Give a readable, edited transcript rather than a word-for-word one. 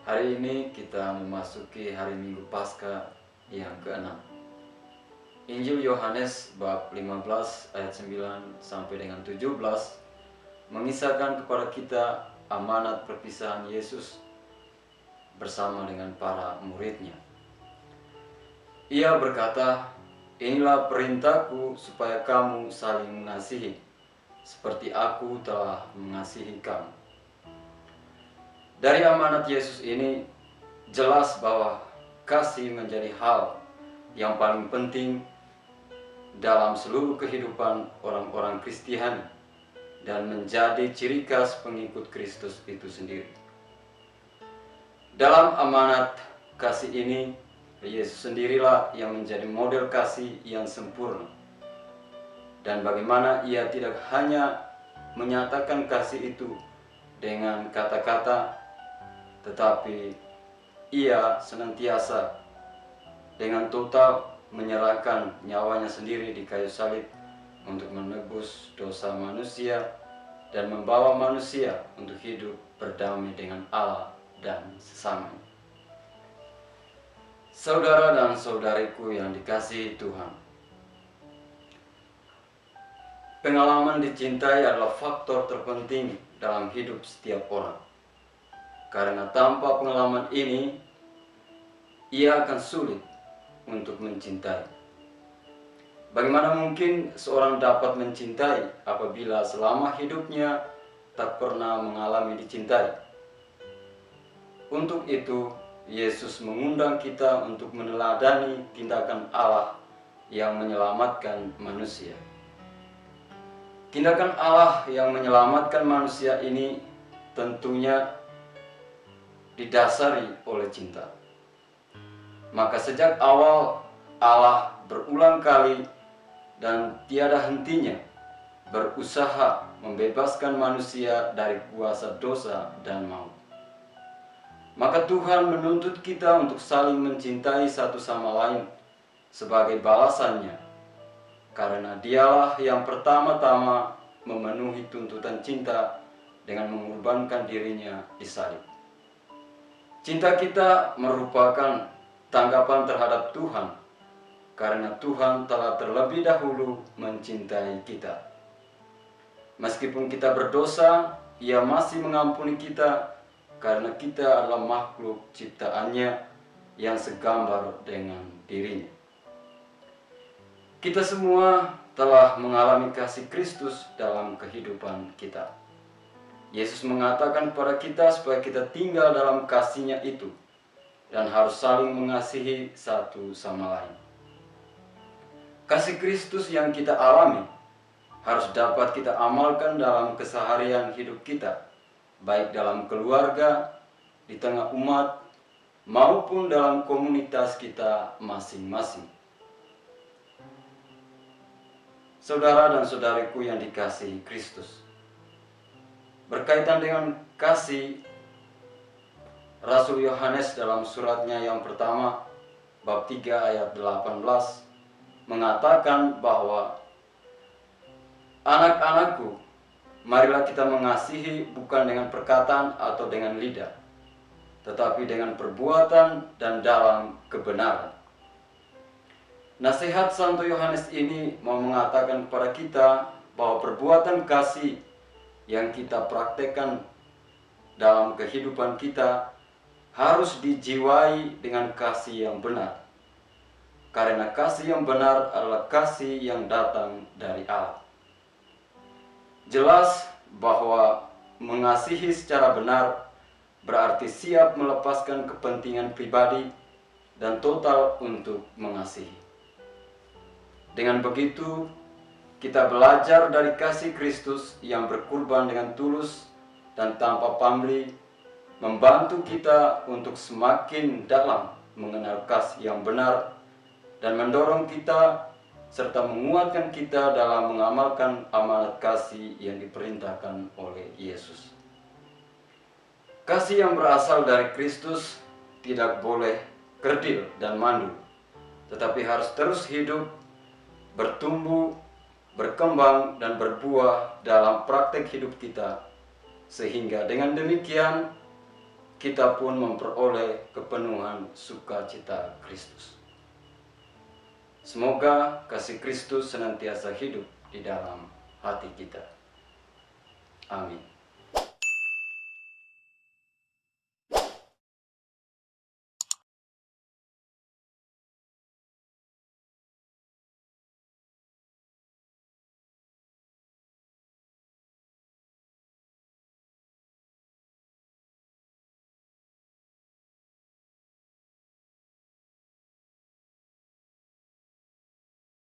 Hari ini kita memasuki hari Minggu Paskah yang ke-6. Injil Yohanes bab 15 ayat 9 sampai dengan 17 mengisahkan kepada kita amanat perpisahan Yesus bersama dengan para muridnya. Ia berkata, "Inilah perintahku supaya kamu saling mengasihi, seperti aku telah mengasihi kamu." Dari amanat Yesus ini jelas bahwa kasih menjadi hal yang paling penting dalam seluruh kehidupan orang-orang Kristiani dan menjadi ciri khas pengikut Kristus itu sendiri. Dalam amanat kasih ini, Yesus sendirilah yang menjadi model kasih yang sempurna. Dan bagaimana ia tidak hanya menyatakan kasih itu dengan kata-kata, tetapi ia senantiasa dengan total menyerahkan nyawanya sendiri di kayu salib untuk menebus dosa manusia dan membawa manusia untuk hidup berdamai dengan Allah dan sesamanya. Saudara dan saudariku yang dikasihi Tuhan, pengalaman dicintai adalah faktor terpenting dalam hidup setiap orang. Karena tanpa pengalaman ini, ia akan sulit untuk mencintai. Bagaimana mungkin seorang dapat mencintai apabila selama hidupnya tak pernah mengalami dicintai? Untuk itu, Yesus mengundang kita untuk meneladani tindakan Allah yang menyelamatkan manusia. Tindakan Allah yang menyelamatkan manusia ini tentunya didasari oleh cinta. Maka sejak awal Allah berulang kali dan tiada hentinya berusaha membebaskan manusia dari kuasa dosa dan maut. Maka Tuhan menuntut kita untuk saling mencintai satu sama lain sebagai balasannya, karena Dialah yang pertama-tama memenuhi tuntutan cinta dengan mengorbankan dirinya di salib. Cinta kita merupakan tanggapan terhadap Tuhan, karena Tuhan telah terlebih dahulu mencintai kita. Meskipun kita berdosa, Ia masih mengampuni kita, karena kita adalah makhluk ciptaannya yang segambar dengan dirinya. Kita semua telah mengalami kasih Kristus dalam kehidupan kita. Yesus mengatakan kepada kita supaya kita tinggal dalam kasih-Nya itu dan harus saling mengasihi satu sama lain. Kasih Kristus yang kita alami harus dapat kita amalkan dalam keseharian hidup kita, baik dalam keluarga, di tengah umat, maupun dalam komunitas kita masing-masing. Saudara dan saudariku yang dikasihi Kristus, berkaitan dengan kasih, Rasul Yohanes dalam suratnya yang pertama, bab 3 ayat 18, mengatakan bahwa anak-anakku, marilah kita mengasihi bukan dengan perkataan atau dengan lidah, tetapi dengan perbuatan dan dalam kebenaran. Nasihat Santo Yohanes ini mau mengatakan kepada kita bahwa perbuatan kasih yang kita praktekkan dalam kehidupan kita harus dijiwai dengan kasih yang benar. Karena kasih yang benar adalah kasih yang datang dari Allah. Jelas bahwa mengasihi secara benar berarti siap melepaskan kepentingan pribadi dan total untuk mengasihi. Dengan begitu, kita belajar dari kasih Kristus yang berkorban dengan tulus dan tanpa pamrih, membantu kita untuk semakin dalam mengenal kasih yang benar dan mendorong kita serta menguatkan kita dalam mengamalkan amanat kasih yang diperintahkan oleh Yesus. Kasih yang berasal dari Kristus tidak boleh kerdil dan mandul, tetapi harus terus hidup, bertumbuh, berkembang dan berbuah dalam praktek hidup kita, sehingga dengan demikian kita pun memperoleh kepenuhan sukacita Kristus. Semoga kasih Kristus senantiasa hidup di dalam hati kita. Amin.